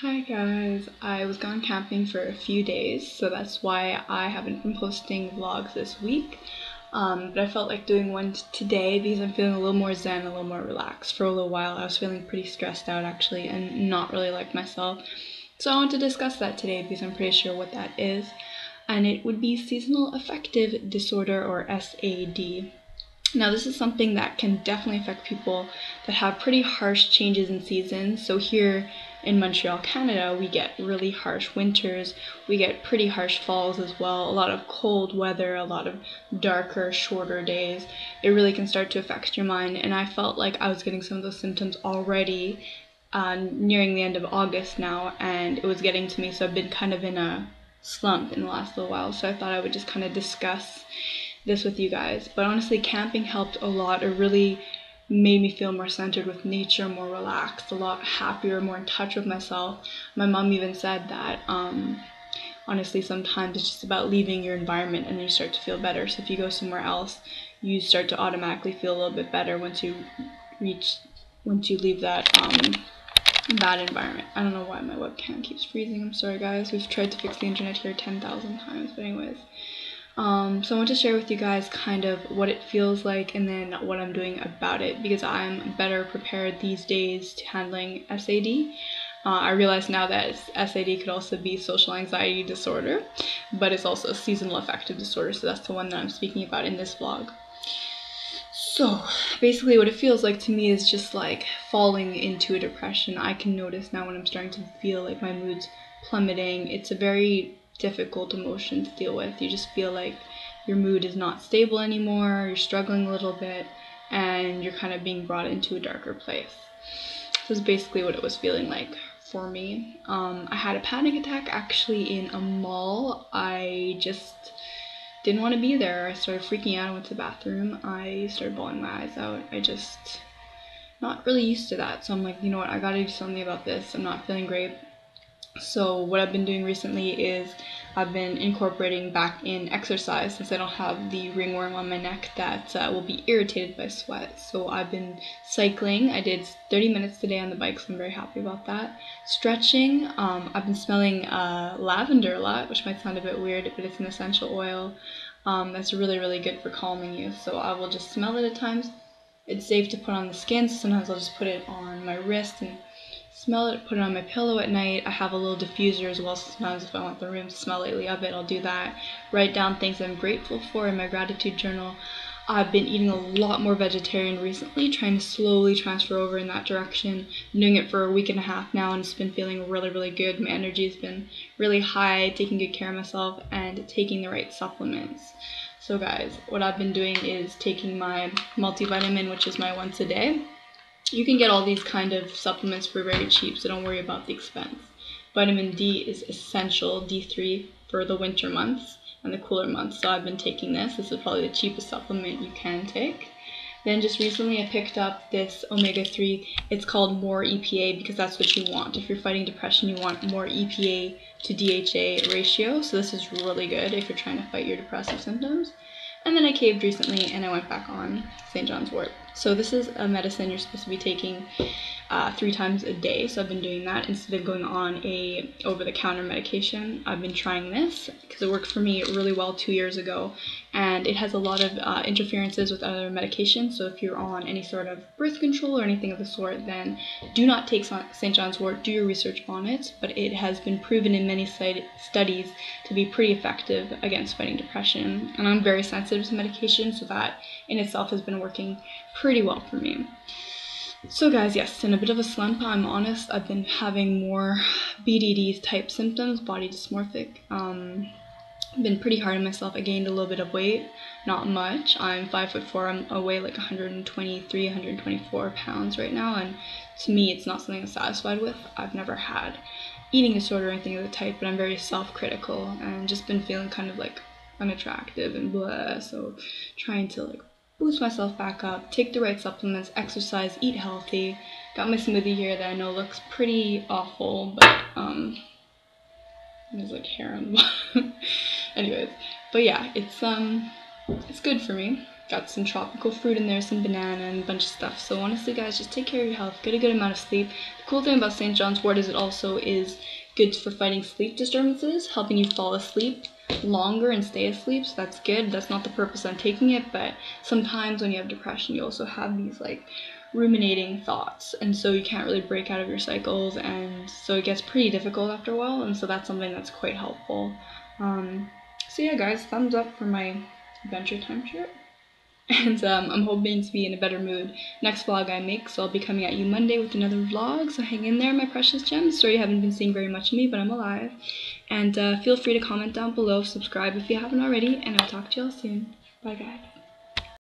Hi guys, I was gone camping for a few days, so that's why I haven't been posting vlogs this week. But I felt like doing one today because I'm feeling a little more zen, a little more relaxed. For a little while I was feeling pretty stressed out actually and not really like myself. So I want to discuss that today because I'm pretty sure what that is. And it would be seasonal affective disorder, or S.A.D. Now this is something that can definitely affect people that have pretty harsh changes in seasons. So here in Montreal, Canada, we get really harsh winters, we get pretty harsh falls as well, a lot of cold weather, a lot of darker, shorter days. It really can start to affect your mind, and I felt like I was getting some of those symptoms already nearing the end of August now, and it was getting to me, so I've been kind of in a slump in the last little while, so I thought I would just kind of discuss this with you guys. But honestly, camping helped a lot. It really made me feel more centered with nature, more relaxed, a lot happier, more in touch with myself. My mom even said that honestly sometimes it's just about leaving your environment and you start to feel better. So if you go somewhere else, you start to automatically feel a little bit better once you leave that bad environment. I don't know why my webcam keeps freezing. I'm sorry guys. We've tried to fix the internet here 10,000 times, but anyways. So I want to share with you guys kind of what it feels like and then what I'm doing about it, because I'm better prepared these days to handling S.A.D. I realize now that S.A.D. could also be social anxiety disorder, but it's also a seasonal affective disorder, so that's the one that I'm speaking about in this vlog. So basically what it feels like to me is just like falling into a depression. I can notice now when I'm starting to feel like my mood's plummeting. It's a very difficult emotion to deal with. You just feel like your mood is not stable anymore, you're struggling a little bit, and you're kind of being brought into a darker place. This is basically what it was feeling like for me. I had a panic attack actually in a mall. I just didn't want to be there. I started freaking out. I went to the bathroom. I started bawling my eyes out. I just not really used to that. So I'm like, you know what, I gotta do something about this. I'm not feeling great. So what I've been doing recently is I've been incorporating back in exercise, since I don't have the ringworm on my neck that will be irritated by sweat. So I've been cycling. I did 30 minutes today on the bike, so I'm very happy about that. Stretching. I've been smelling lavender a lot, which might sound a bit weird, but it's an essential oil that's really, really good for calming you. So I will just smell it at times. It's safe to put on the skin, so sometimes I'll just put it on my wrist and smell it, put it on my pillow at night. I have a little diffuser as well, so sometimes if I want the room to smell lightly of it, I'll do that. Write down things I'm grateful for in my gratitude journal. I've been eating a lot more vegetarian recently, trying to slowly transfer over in that direction. I'm doing it for a week and a half now, and it's been feeling really, really good. My energy has been really high, taking good care of myself, and taking the right supplements. So guys, what I've been doing is taking my multivitamin, which is my once a day. You can get all these kind of supplements for very cheap, so don't worry about the expense. Vitamin D is essential, D3, for the winter months and the cooler months, so I've been taking this. This is probably the cheapest supplement you can take. Then just recently I picked up this omega-3. It's called more EPA because that's what you want. If you're fighting depression, you want more EPA to DHA ratio, so this is really good if you're trying to fight your depressive symptoms. And then I caved recently and I went back on St. John's wort. So this is a medicine you're supposed to be taking 3 times a day. So I've been doing that instead of going on a over-the-counter medication. I've been trying this because it worked for me really well 2 years ago. And it has a lot of interferences with other medications. So if you're on any sort of birth control or anything of the sort, then do not take St. John's wort. Do your research on it. But it has been proven in many studies to be pretty effective against fighting depression. And I'm very sensitive to medication, so that in itself has been working pretty well for me. So guys, yes, in a bit of a slump, I'm honest. I've been having more BDD type symptoms, body dysmorphic. I've been pretty hard on myself. I gained a little bit of weight, not much. I'm 5'4". I weigh like 123, 124 pounds right now, and to me, it's not something I'm satisfied with. I've never had eating disorder or anything of the type, but I'm very self-critical and just been feeling kind of like unattractive and blah. So trying to like boost myself back up, take the right supplements, exercise, eat healthy. Got my smoothie here that I know looks pretty awful, but there's like hair on the bottom. Anyways, but yeah, it's good for me. got some tropical fruit in there, some banana, and a bunch of stuff. So honestly, guys, just take care of your health, get a good amount of sleep. The cool thing about St. John's wort is it also is good for fighting sleep disturbances, helping you fall asleep longer and stay asleep, so that's good. That's not the purpose I'm taking it, but sometimes when you have depression, you also have these like ruminating thoughts, and so you can't really break out of your cycles, and so it gets pretty difficult after a while, and so that's something that's quite helpful. So yeah, guys, thumbs up for my Adventure Time shirt. And I'm hoping to be in a better mood next vlog I make, so I'll be coming at you Monday with another vlog, so hang in there, my precious gems. Sorry you haven't been seeing very much of me, but I'm alive. And feel free to comment down below, subscribe if you haven't already, and I'll talk to y'all soon. Bye, guys.